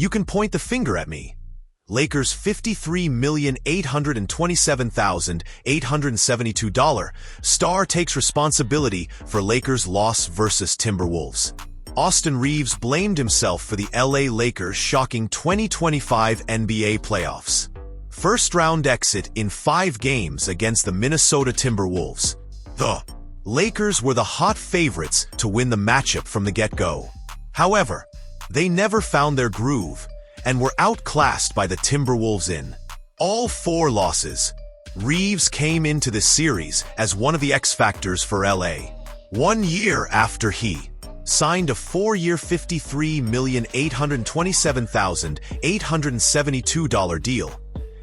You can point the finger at me. Lakers $53,827,872. Star takes responsibility for Lakers' loss versus Timberwolves. Austin Reaves blamed himself for the LA Lakers' shocking 2025 NBA playoffs. First-round exit in 5 games against the Minnesota Timberwolves. The Lakers were the hot favorites to win the matchup from the get-go. However, they never found their groove and were outclassed by the Timberwolves in all 4 losses. Reaves came into this series as one of the X factors for LA. 1 year after he signed a 4-year $53,827,872 deal,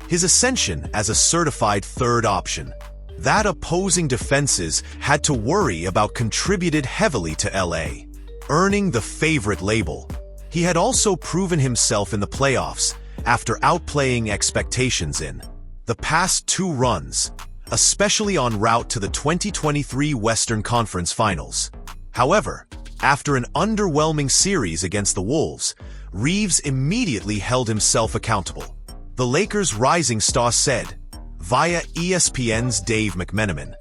his ascension as a certified third option that opposing defenses had to worry about contributed heavily to LA, earning the favorite label. He had also proven himself in the playoffs after outplaying expectations in the past 2 runs, especially en route to the 2023 Western Conference Finals. However, after an underwhelming series against the Wolves, Reaves immediately held himself accountable. The Lakers' rising star said, via ESPN's Dave McMenamin.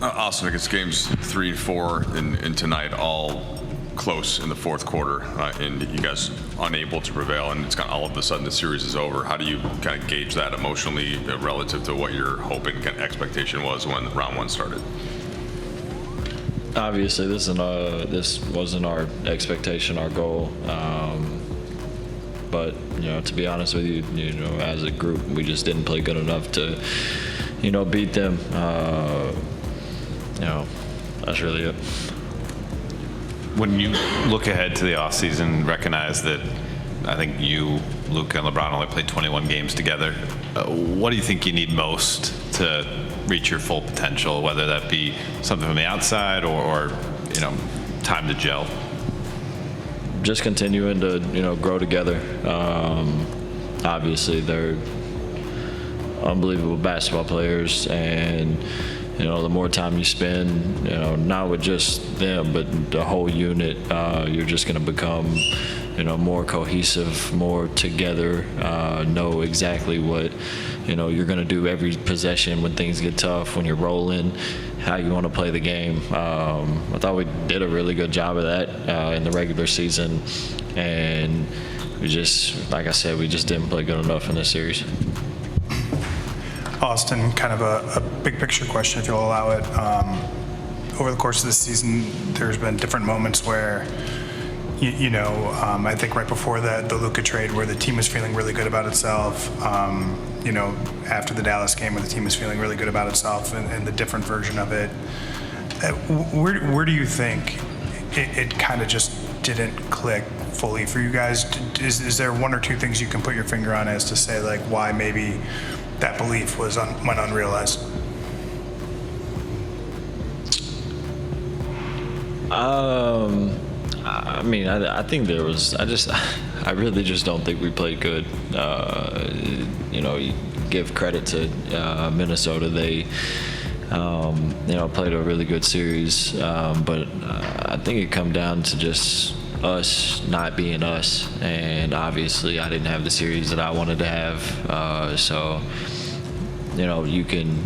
Austin, against games 3 and 4 and tonight, all close in the fourth quarter, and you guys unable to prevail, and it's kind of all of a sudden the series is over. How do you kind of gauge that emotionally relative to what your hope and kind of expectation was when round 1 started? Obviously, this wasn't our expectation, our goal. But to be honest with you, as a group, we just didn't play good enough to, beat them. That's really it. When you look ahead to the offseason, recognize that I think you, Luka, and LeBron only played 21 games together. What do you think you need most to reach your full potential, whether that be something from the outside or time to gel? Just continuing to, grow together. Obviously, they're unbelievable basketball players, and the more time you spend, not with just them, but the whole unit, you're just going to become, more cohesive, more together, know exactly what, you're going to do every possession when things get tough, when you're rolling, how you want to play the game. I thought we did a really good job of that in the regular season, and we just, like I said, we just didn't play good enough in this series. Austin, kind of a big picture question, if you'll allow it. Over the course of this season, there's been different moments where, I think right before the Luka trade, where the team was feeling really good about itself. After the Dallas game, where the team was feeling really good about itself and the different version of it. Where do you think it kind of just didn't click fully for you guys? Is there 1 or 2 things you can put your finger on as to say like why maybe that belief went unrealized? I think there was. I really just don't think we played good. You give credit to Minnesota. They, played a really good series. But I think it come down to just us not being us, and obviously I didn't have the series that I wanted to have. So you can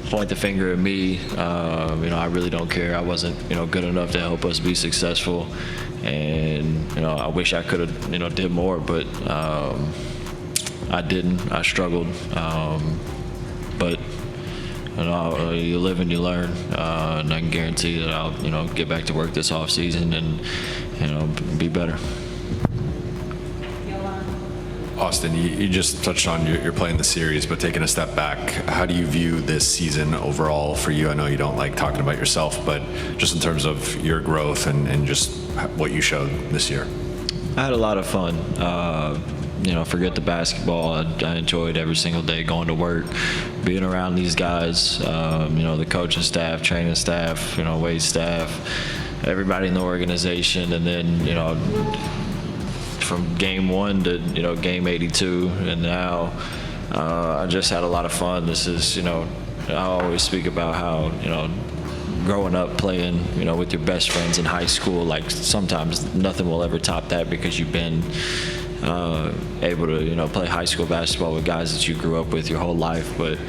point the finger at me. I really don't care. I wasn't good enough to help us be successful, and I wish I could have did more, but I didn't. I struggled, but you live and you learn, and I can guarantee that I'll get back to work this off season and be better. Austin, you just touched on you're playing the series, but taking a step back, how do you view this season overall for you? I know you don't like talking about yourself, but just in terms of your growth and just what you showed this year. I had a lot of fun. Forget the basketball. I enjoyed every single day going to work, being around these guys, the coaching staff, training staff, weight staff, everybody in the organization, and then, from game 1 to game 82, and now I just had a lot of fun. This is I always speak about how growing up playing with your best friends in high school, like sometimes nothing will ever top that because you've been able to, play high school basketball with guys that you grew up with your whole life. But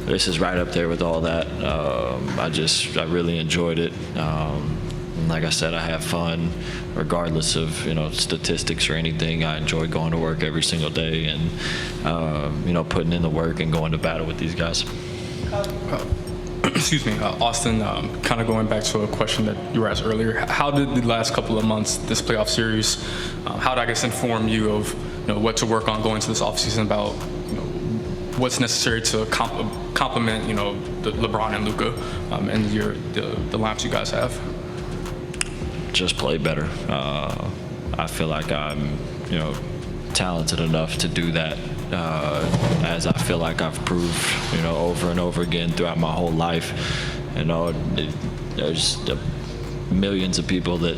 this is right up there with all that. I really enjoyed it. And like I said, I have fun regardless of, statistics or anything. I enjoy going to work every single day and, putting in the work and going to battle with these guys. Excuse me, Austin, kind of going back to a question that you were asked earlier, how did the last couple of months, this playoff series, how did I guess inform you of what to work on going to this offseason about what's necessary to complement the LeBron and Luka and the lineups you guys have? Just play better. I feel like I'm talented enough to do that, as I feel like I've proved, over and over again throughout my whole life. There's millions of people that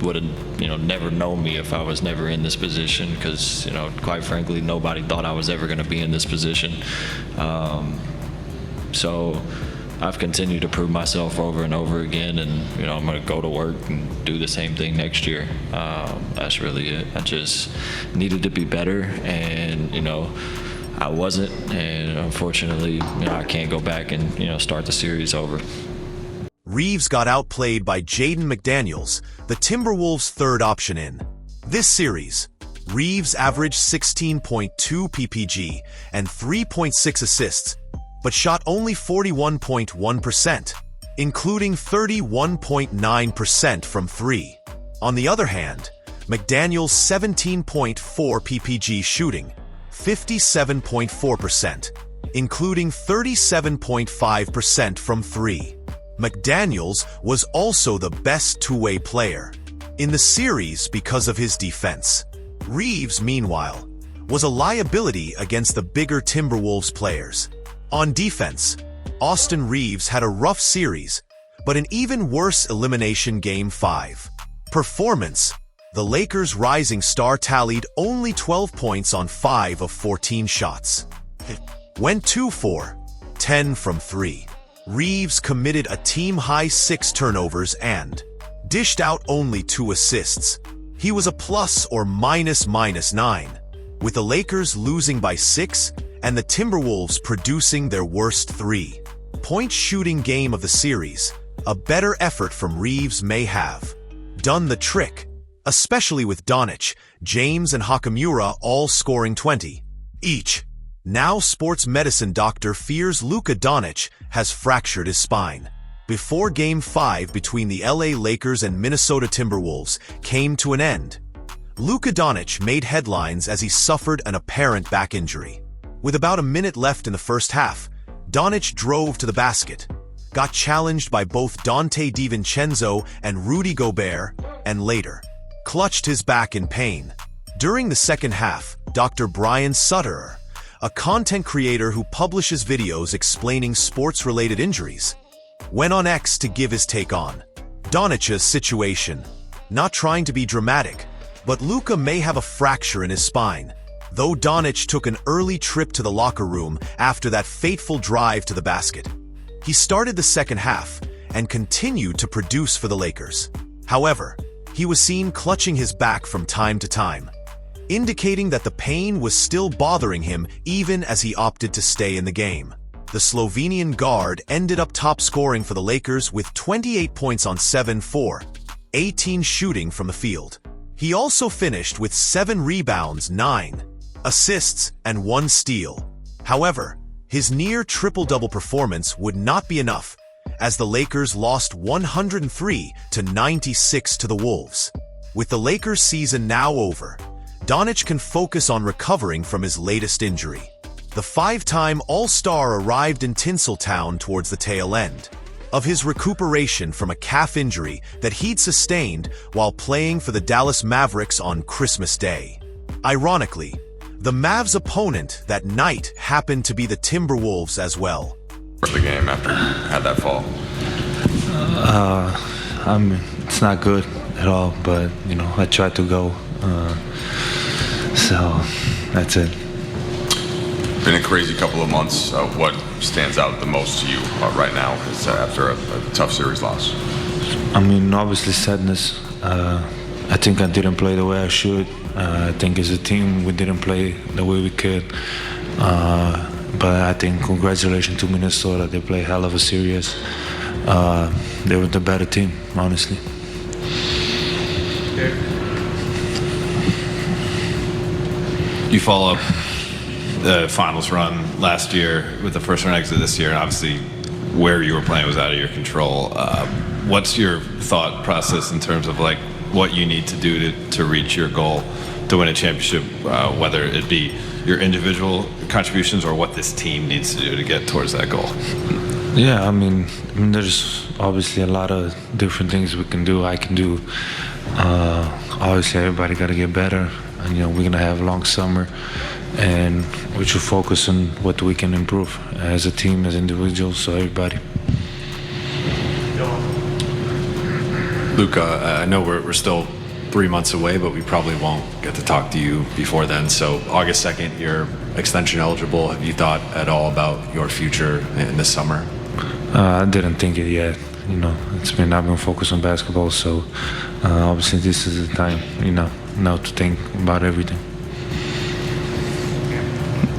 would have, never known me if I was never in this position, because, quite frankly, nobody thought I was ever going to be in this position. So I've continued to prove myself over and over again, and I'm going to go to work and do the same thing next year. That's really it. I just needed to be better, and I wasn't, and unfortunately, I can't go back and start the series over. Reaves got outplayed by Jaden McDaniels, the Timberwolves' third option in. This series, Reaves averaged 16.2 PPG and 3.6 assists, but shot only 41.1%, including 31.9% from three. On the other hand, McDaniel's 17.4 PPG shooting, 57.4%, including 37.5% from three. McDaniels was also the best two-way player in the series because of his defense. Reaves, meanwhile, was a liability against the bigger Timberwolves players. On defense, Austin Reaves had a rough series, but an even worse elimination Game 5. Performance: the Lakers' rising star tallied only 12 points on 5 of 14 shots. Went 2 for 10 from 3. Reaves committed a team-high 6 turnovers and dished out only 2 assists. He was a plus or minus 9, with the Lakers losing by 6 and the Timberwolves producing their worst 3-point shooting game of the series. A better effort from Reaves may have done the trick, especially with Doncic, James, and Hachimura all scoring 20 each. Now sports medicine doctor fears Luka Doncic has fractured his spine. Before Game 5 between the LA Lakers and Minnesota Timberwolves came to an end, Luka Doncic made headlines as he suffered an apparent back injury. With about a minute left in the first half, Doncic drove to the basket, got challenged by both Dante DiVincenzo and Rudy Gobert, and later clutched his back in pain. During the second half, Dr. Brian Sutterer, a content creator who publishes videos explaining sports-related injuries, went on X to give his take on Doncic's situation. Not trying to be dramatic, but Luka may have a fracture in his spine, though Doncic took an early trip to the locker room after that fateful drive to the basket. He started the second half and continued to produce for the Lakers. However, he was seen clutching his back from time to time, indicating that the pain was still bothering him even as he opted to stay in the game. The Slovenian guard ended up top scoring for the Lakers with 28 points on 7 for 18 shooting from the field. He also finished with 7 rebounds, 9 assists, and 1 steal. However, his near triple-double performance would not be enough, as the Lakers lost 103-96 to the Wolves. With the Lakers' season now over, Doncic can focus on recovering from his latest injury. The 5-time All-Star arrived in Tinseltown towards the tail end of his recuperation from a calf injury that he'd sustained while playing for the Dallas Mavericks on Christmas Day. Ironically, the Mavs' opponent that night happened to be the Timberwolves as well. For the game after you had that fall? It's not good at all, but, I tried to go. So that's it. Been a crazy couple of months. What stands out the most to you right now after a tough series loss? Obviously sadness. I think I didn't play the way I should. I think as a team we didn't play the way we could. But I think congratulations to Minnesota. They play hell of a series. They were the better team, honestly. You follow up the finals run last year with the first round exit this year, and obviously where you were playing was out of your control. What's your thought process in terms of like what you need to do to reach your goal to win a championship, whether it be your individual contributions or what this team needs to do to get towards that goal? Yeah, I mean there's obviously a lot of different things we can do. I can do. Obviously, everybody got to get better. And, we're going to have a long summer, and we should focus on what we can improve as a team, as individuals, so everybody. Luka, I know we're still 3 months away, but we probably won't get to talk to you before then. So August 2nd, you're extension eligible. Have you thought at all about your future in the summer? I didn't think it yet. I've been focused on basketball, so obviously this is the time, now to think about everything.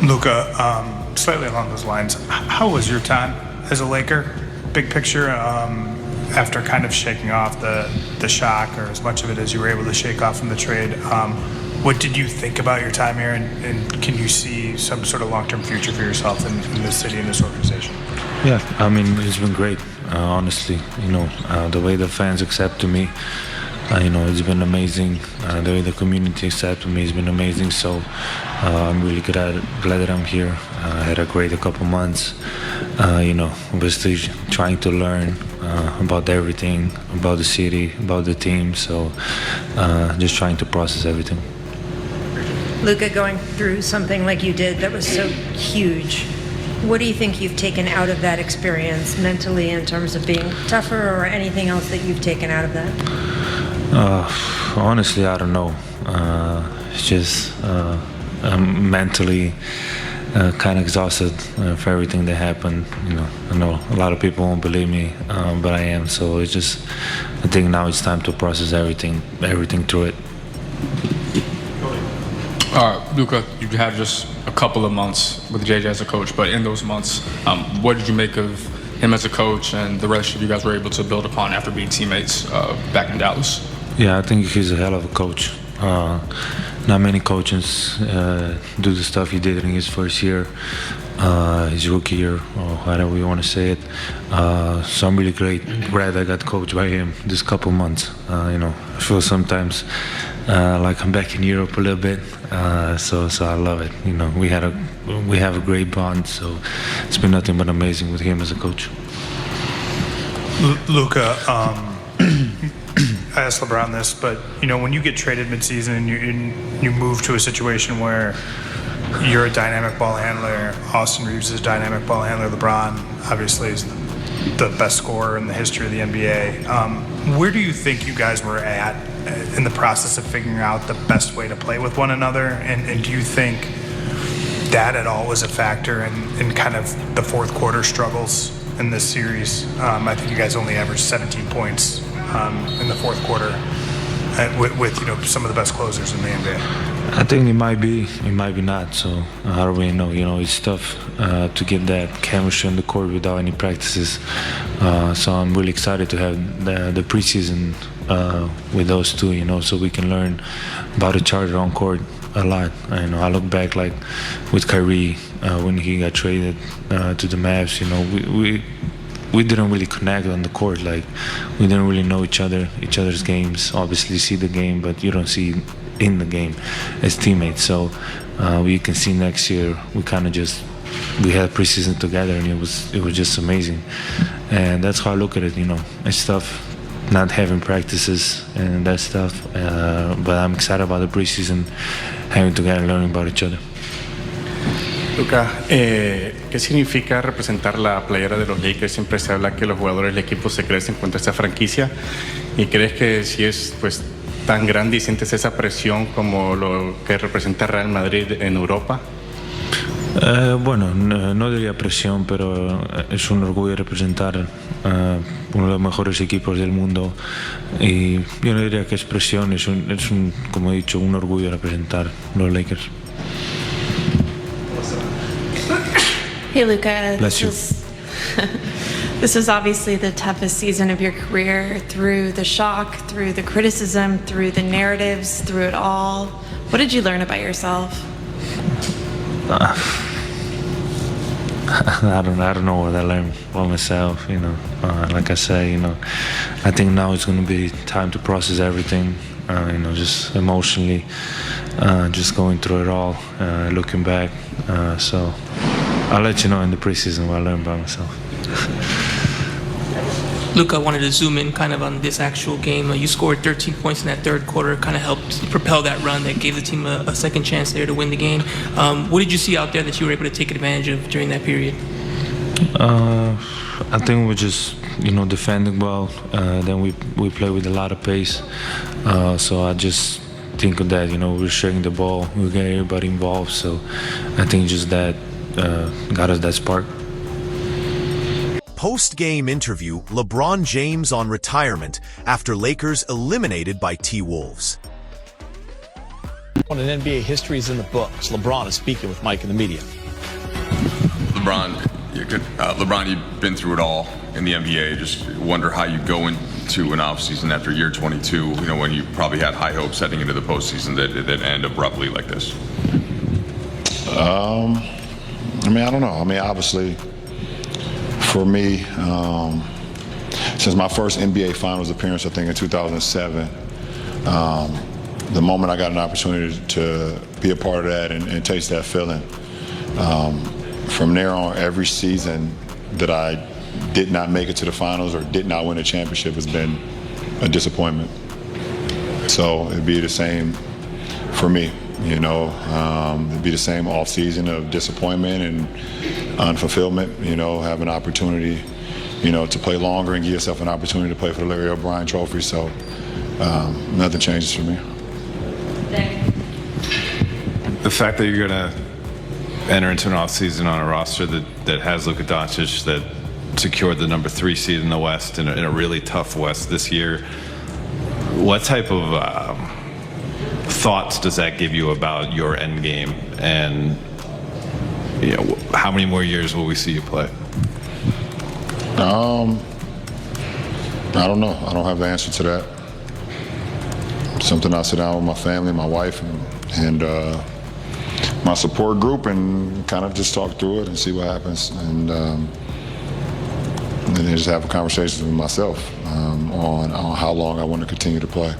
Luka, slightly along those lines, how was your time as a Laker? Big picture, after kind of shaking off the shock, or as much of it as you were able to shake off from the trade, what did you think about your time here, and can you see some sort of long-term future for yourself in this city and this organization? Yeah, I mean, it's been great, honestly. The way the fans accepted me, it's been amazing. The way the community accepted me has been amazing. So I'm really glad that I'm here. I had a great couple months. Obviously trying to learn about everything, about the city, about the team. So just trying to process everything. Luka, going through something like you did that was so huge, what do you think you've taken out of that experience mentally in terms of being tougher, or anything else that you've taken out of that? Honestly, I don't know. It's just I'm mentally kind of exhausted for everything that happened. I know a lot of people won't believe me, but I am. So it's just, I think now it's time to process everything through it. Luka, you had just a couple of months with JJ as a coach, but in those months, what did you make of him as a coach and the relationship you guys were able to build upon after being teammates back in Dallas? Yeah, I think he's a hell of a coach. Not many coaches do the stuff he did in his first year, his rookie year, or however you want to say it. So I'm really glad I got coached by him this couple months. I feel sometimes like I'm back in Europe a little bit. So I love it. We have a great bond. So it's been nothing but amazing with him as a coach. Luka, I asked LeBron this, but when you get traded midseason and you move to a situation where you're a dynamic ball handler, Austin Reaves is a dynamic ball handler, LeBron obviously is the best scorer in the history of the NBA. Where do you think you guys were at in the process of figuring out the best way to play with one another? And do you think that at all was a factor in kind of the fourth quarter struggles in this series? I think you guys only averaged 17 points in the fourth quarter with some of the best closers in the NBA. I think it might be not. So I don't really know. It's tough to get that chemistry on the court without any practices. So I'm really excited to have the preseason with those two. So we can learn about each other on court a lot. I look back like with Kyrie when he got traded to the Mavs. We didn't really connect on the court. Like, we didn't really know each other's games. Obviously, see the game, but you don't see in the game as teammates. So we can see next year we had preseason together, and it was just amazing. And that's how I look at it. It's tough not having practices and that stuff, but I'm excited about the preseason, having together, learning about each other. Luka, ¿qué significa representar la playera de los Lakers? Siempre se habla que los jugadores del equipo se crecen contra esta franquicia. ¿Y crees que si es tan grande y sientes esa presión como lo que representa Real Madrid en Europa? Bueno, no diría presión, pero es un orgullo representar uno de los mejores equipos del mundo y yo no diría que es presión, es un, como he dicho, un orgullo representar los Lakers. Hey Luka, Bless you. This was obviously the toughest season of your career, through the shock, through the criticism, through the narratives, through it all. What did you learn about yourself? I don't know what I learned about myself, you know. Like I say, you know, I think now it's going to be time to process everything, you know, just emotionally, just going through it all, looking back. So I'll let you know in the preseason what I learned about myself. Luka, I wanted to zoom in kind of on this actual game. You scored 13 points in that third quarter, kind of helped propel that run that gave the team a second chance there to win the game. What did you see out there that you were able to take advantage of during that period? I think we just, you know, defending well. Then we play with a lot of pace. So I just think of that, you know, we're sharing the ball, we get everybody involved. So I think just that got us that spark. Post-game interview, LeBron James on retirement after Lakers eliminated by T-Wolves. When an NBA history is in the books, LeBron is speaking with Mike and the media. LeBron, you've been through it all in the NBA. Just wonder how you go into an offseason after year 22, you know, when you probably had high hopes heading into the postseason that end abruptly like this. I mean, I don't know. I mean, obviously, for me, since my first NBA Finals appearance, I think in 2007, the moment I got an opportunity to be a part of that and taste that feeling, from there on, every season that I did not make it to the finals or did not win a championship has been a disappointment. So it'd be the same for me, you know. It'd be the same off season of disappointment and unfulfillment, you know, have an opportunity, you know, to play longer and give yourself an opportunity to play for the Larry O'Brien Trophy. So nothing changes for me. The fact that you're going to enter into an offseason on a roster that has Luka Doncic, that secured the number 3 seed in the West in a really tough West this year, what type of thoughts does that give you about your end game, and you know, how many more years will we see you play? I don't know. I don't have the answer to that. Something I sit down with my family, my wife, and my support group, and kind of just talk through it and see what happens, and then just have a conversation with myself on how long I want to continue to play.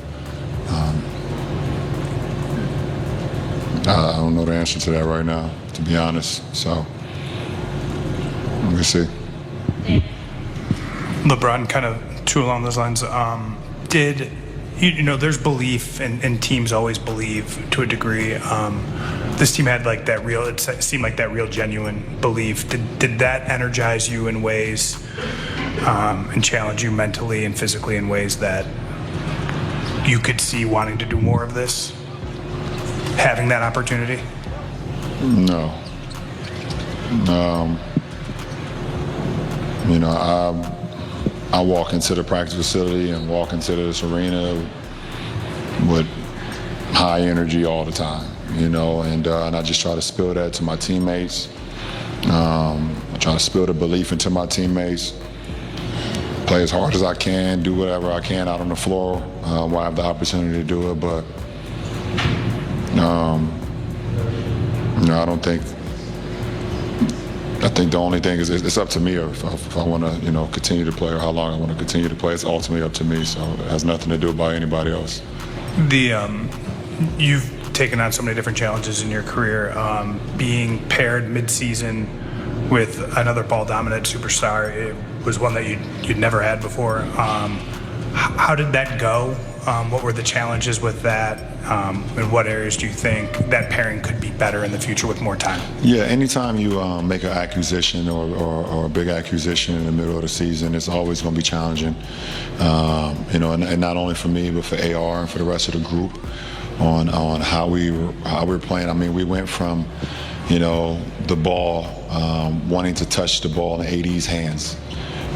I don't know the answer to that right now, to be honest. So we'll see. LeBron, kind of too along those lines, did you know, there's belief, and teams always believe to a degree. This team had like that real, it seemed like that real genuine belief. Did that energize you in ways and challenge you mentally and physically in ways that you could see wanting to do more of this, having that opportunity? No. You know, I walk into the practice facility and walk into this arena with high energy all the time, you know, and I just try to spill that to my teammates. I try to spill the belief into my teammates, play as hard as I can, do whatever I can out on the floor while I have the opportunity to do it, but you know, I think the only thing is it's up to me if I want to, you know, continue to play, or how long I want to continue to play. It's ultimately up to me, so it has nothing to do about anybody else. You've taken on so many different challenges in your career. Being paired mid-season with another ball-dominant superstar, it was one that you'd never had before. How did that go? What were the challenges with that? In what areas do you think that pairing could be better in the future with more time? Yeah, anytime you make an acquisition or a big acquisition in the middle of the season, it's always going to be challenging. You know, and not only for me, but for AR and for the rest of the group on how we're playing. I mean, we went from the ball, wanting to touch the ball in AD's hands,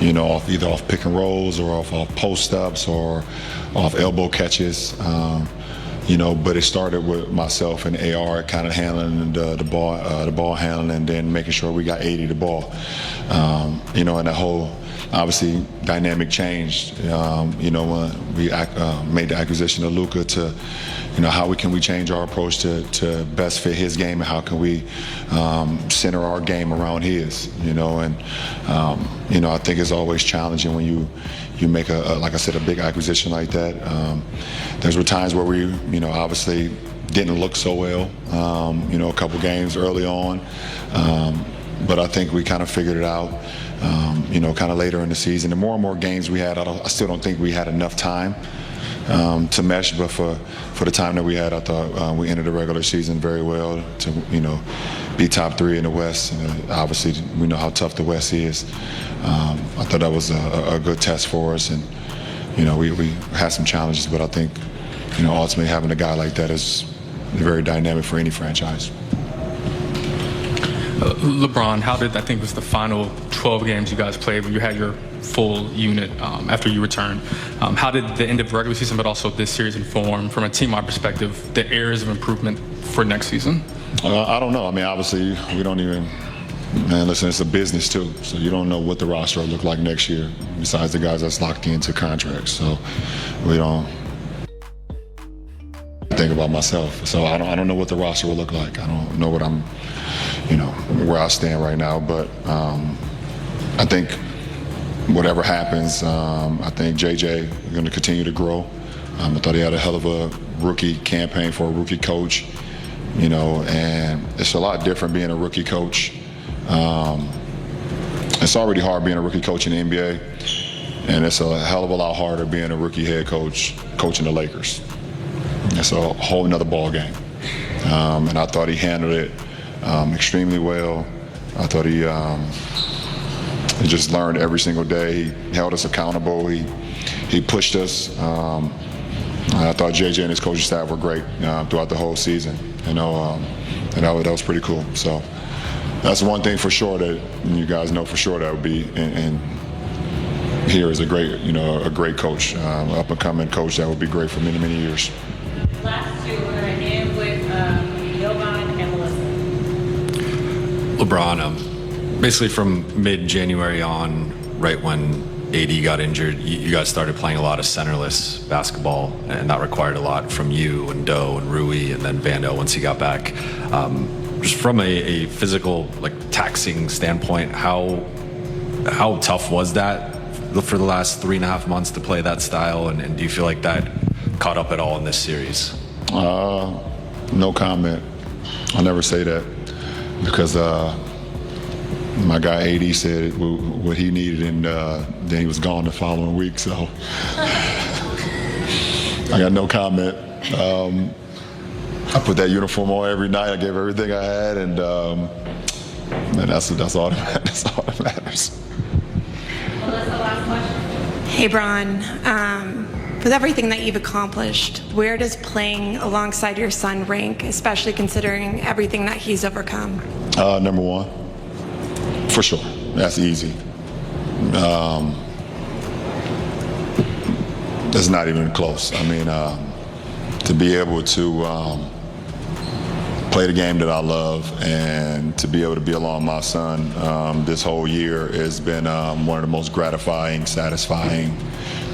either off pick and rolls or off post ups or off elbow catches. But it started with myself and AR kind of handling the ball handling, and then making sure we got AD the ball. And the whole obviously dynamic changed. When we made the acquisition of Luka to, how can we change our approach to best fit his game, and how can we center our game around his. I think it's always challenging when you make like I said, a big acquisition like that. There's were times where we, obviously didn't look so well, a couple games early on. But I think we kind of figured it out, kind of later in the season. The more and more games we had, I still don't think we had enough time to mesh, but for the time that we had, I thought we ended the regular season very well to, be top 3 in the West. Obviously, we know how tough the West is. I thought that was a good test for us, and, we had some challenges, but I think, ultimately having a guy like that is very dynamic for any franchise. LeBron, how did, I think it was the final 12 games you guys played when you had your full unit after you returned, how did the end of the regular season, but also this series inform, from a team-wide perspective, the areas of improvement for next season? I don't know. I mean, obviously, we don't even, listen, it's a business too, so you don't know what the roster will look like next year, besides the guys that's locked into contracts. So we don't think about myself. So I don't know what the roster will look like. I don't know what I'm, where I stand right now. But I think whatever happens, I think JJ is going to continue to grow. I thought he had a hell of a rookie campaign for a rookie coach, and it's a lot different being a rookie coach. It's already hard being a rookie coach in the NBA, and it's a hell of a lot harder being a rookie head coach coaching the Lakers. It's a whole nother ball game. And I thought he handled it extremely well. I thought he just learned every single day. He held us accountable. He pushed us. I thought JJ and his coaching staff were great throughout the whole season. And that was pretty cool. So that's one thing for sure that you guys know for sure that would be. And here is a great coach, up and coming coach that would be great for many, many years. Last two, we're going to end with Jovan and Melissa. LeBron, basically from mid-January on, right when AD got injured, you guys started playing a lot of centerless basketball, and that required a lot from you and Doe and Rui and then Vando once he got back. Just from a physical, taxing standpoint, how tough was that for the last 3.5 months to play that style, and do you feel like that caught up at all in this series? No comment. I'll never say that because my guy AD said what he needed, and then he was gone the following week. So I got no comment. I put that uniform on every night. I gave everything I had, and that's all that matters. Melissa, last question. Hey, Bron. With everything that you've accomplished, where does playing alongside your son rank, especially considering everything that he's overcome? Number one, for sure. That's easy. That's not even close. I mean, to be able to play the game that I love and to be able to be along my son this whole year has been one of the most gratifying, satisfying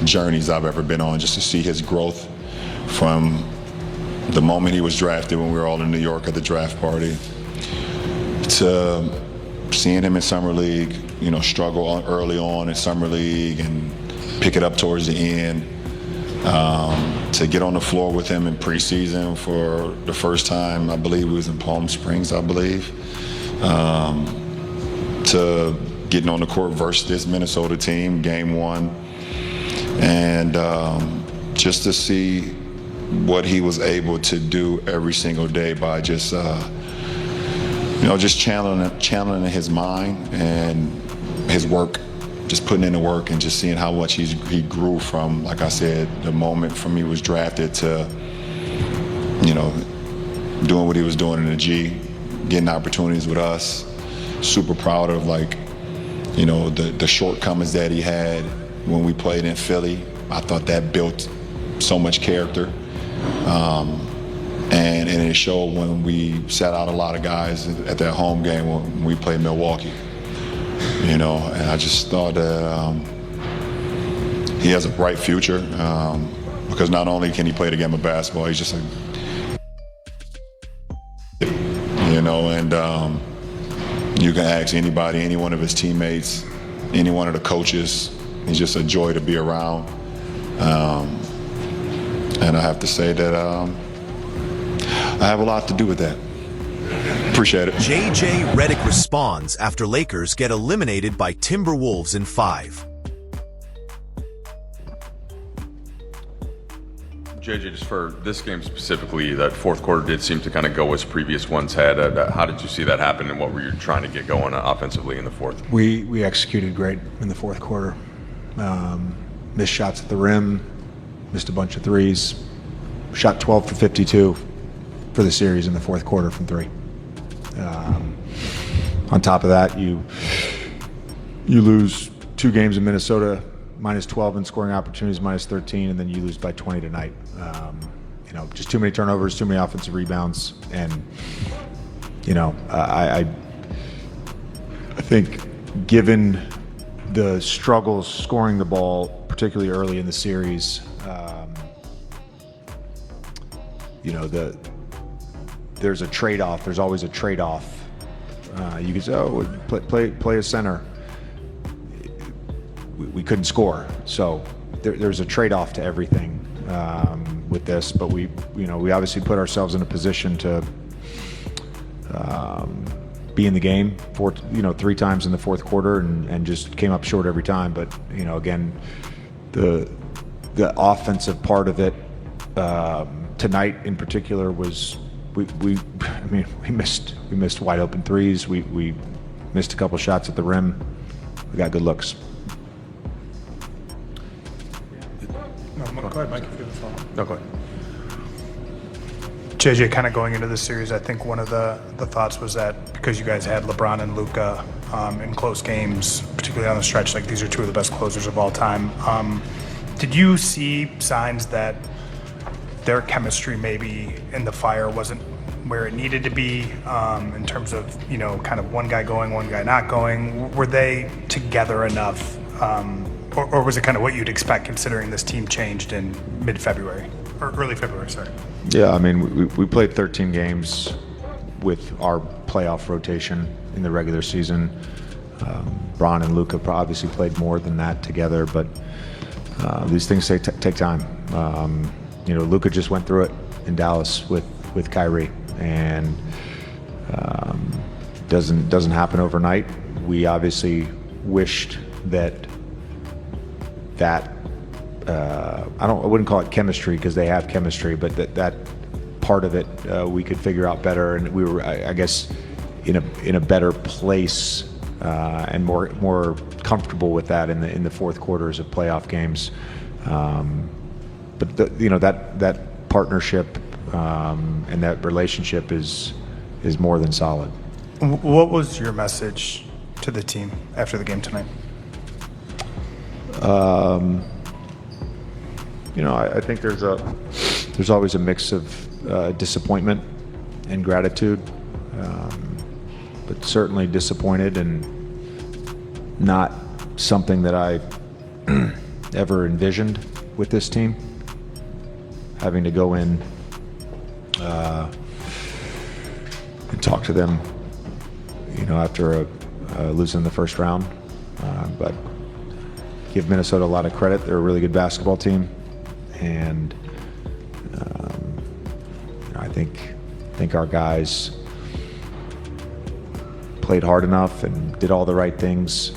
journeys I've ever been on, just to see his growth from the moment he was drafted when we were all in New York at the draft party to seeing him in Summer League, struggle early on in Summer League and pick it up towards the end, to get on the floor with him in preseason for the first time. I believe it was in Palm Springs, to getting on the court versus this Minnesota team, game 1. And just to see what he was able to do every single day by just channeling his mind and his work, just putting in the work and just seeing how much he grew from, like I said, the moment from he was drafted to, doing what he was doing in the G, getting opportunities with us. Super proud of the shortcomings that he had when we played in Philly. I thought that built so much character. And it showed when we sat out a lot of guys at that home game when we played Milwaukee. And I just thought that he has a bright future because not only can he play the game of basketball, he's just and you can ask anybody, any one of his teammates, any one of the coaches. He's just a joy to be around. And I have to say that I have a lot to do with that. Appreciate it. JJ Redick responds after Lakers get eliminated by Timberwolves in 5. JJ, just for this game specifically, that fourth quarter did seem to kind of go as previous ones had. How did you see that happen, and what were you trying to get going offensively in the fourth? We executed great in the fourth quarter. Missed shots at the rim, missed a bunch of threes, shot 12 for 52 for the series in the fourth quarter from 3. On top of that, you lose 2 games in Minnesota, minus 12 in scoring opportunities, minus 13, and then you lose by 20 tonight. Just too many turnovers, too many offensive rebounds, and I think given the struggles scoring the ball, particularly early in the series, there's a trade-off. There's always a trade-off. You could say, play a center. We couldn't score, so there's a trade-off to everything with this. But we obviously put ourselves in a position to be in the game 3 times in the fourth quarter and just came up short every time. But again, the offensive part of it tonight in particular was we missed wide open threes. We missed a couple shots at the rim. We got good looks. Go ahead, Mike, if you have a follow-up. No, go ahead. JJ, kind of going into this series, I think one of the thoughts was that because you guys had LeBron and Luka in close games, particularly on the stretch, like these are 2 of the best closers of all time. Did you see signs that their chemistry maybe in the fire wasn't where it needed to be in terms of, kind of one guy going, one guy not going? Were they together enough? Or was it kind of what you'd expect considering this team changed in mid-February, or early February, sorry? Yeah, we played 13 games with our playoff rotation in the regular season. Bron and Luka obviously played more than that together, but these things take time. Luka just went through it in Dallas with Kyrie, and doesn't happen overnight. We obviously wished that I wouldn't call it chemistry because they have chemistry, but that part of it we could figure out better, and we were, I guess, in a better place and more comfortable with that in the fourth quarters of playoff games. But that partnership and that relationship is more than solid. What was your message to the team after the game tonight? I think there's always a mix of disappointment and gratitude, but certainly disappointed and not something that I ever envisioned with this team. Having to go in and talk to them, after losing the first round, but give Minnesota a lot of credit. They're a really good basketball team, and I think our guys played hard enough and did all the right things.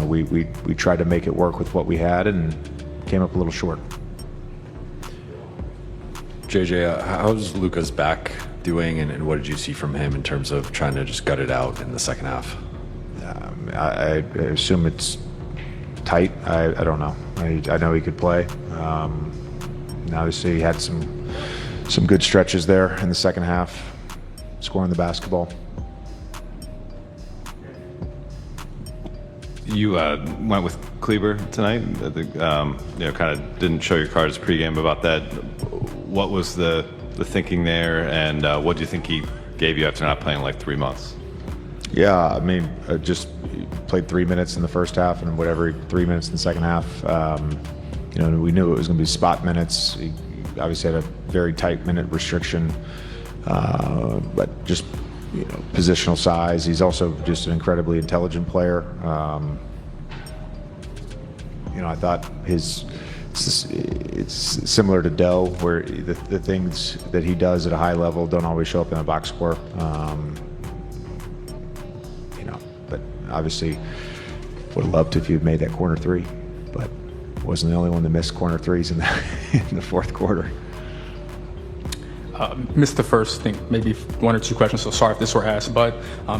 We tried to make it work with what we had and came up a little short. JJ, how's Luka's back doing, and what did you see from him in terms of trying to just gut it out in the second half? I assume it's tight. I don't know. I know he could play. Obviously, he had some some good stretches there in the second half, scoring the basketball. You went with Kleber tonight. Kind of didn't show your cards pregame about that. What was the thinking there, and what do you think he gave you after not playing like 3 months? Yeah, I mean, just played 3 minutes in the first half and whatever 3 minutes in the second half. We knew it was going to be spot minutes. He obviously had a very tight minute restriction, but just positional size. He's also just an incredibly intelligent player. I thought it's similar to Doe, where the things that he does at a high level don't always show up in a box score. But obviously would have loved if you'd made that corner three, but wasn't the only one that missed corner threes in the fourth quarter. Missed the first, I think, maybe 1 or 2 questions, so sorry if this were asked, but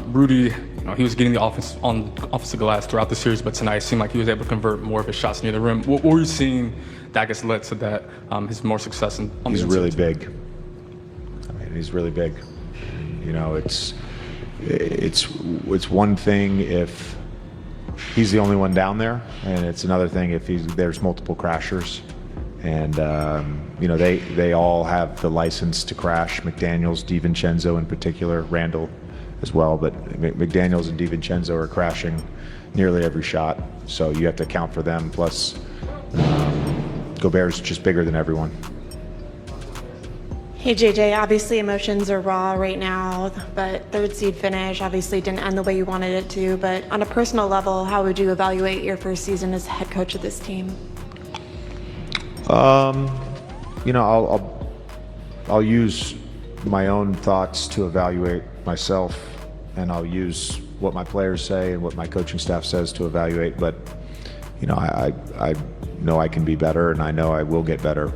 Rudy, he was getting the offense on offensive glass throughout the series, but tonight it seemed like he was able to convert more of his shots near the rim. What were you seeing that I guess led to that, his more success on the He's inside? really big. I mean, he's really big. It's one thing if he's the only one down there, and it's another thing if there's multiple crashers. And they all have the license to crash. McDaniels, DiVincenzo in particular, Randall as well. But McDaniels and DiVincenzo are crashing nearly every shot, so you have to account for them. Plus, Gobert's just bigger than everyone. Hey JJ, obviously emotions are raw right now, but third seed finish obviously didn't end the way you wanted it to. But on a personal level, how would you evaluate your first season as head coach of this team? I'll use my own thoughts to evaluate myself, and I'll use what my players say and what my coaching staff says to evaluate. But I know I can be better, and I know I will get better.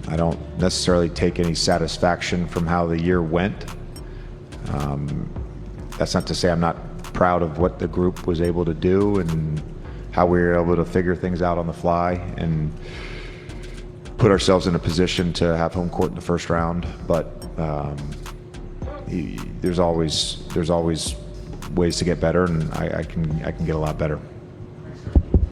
I don't necessarily take any satisfaction from how the year went. That's not to say I'm not proud of what the group was able to do and how we were able to figure things out on the fly and put ourselves in a position to have home court in the first round. But there's always ways to get better, and I can get a lot better.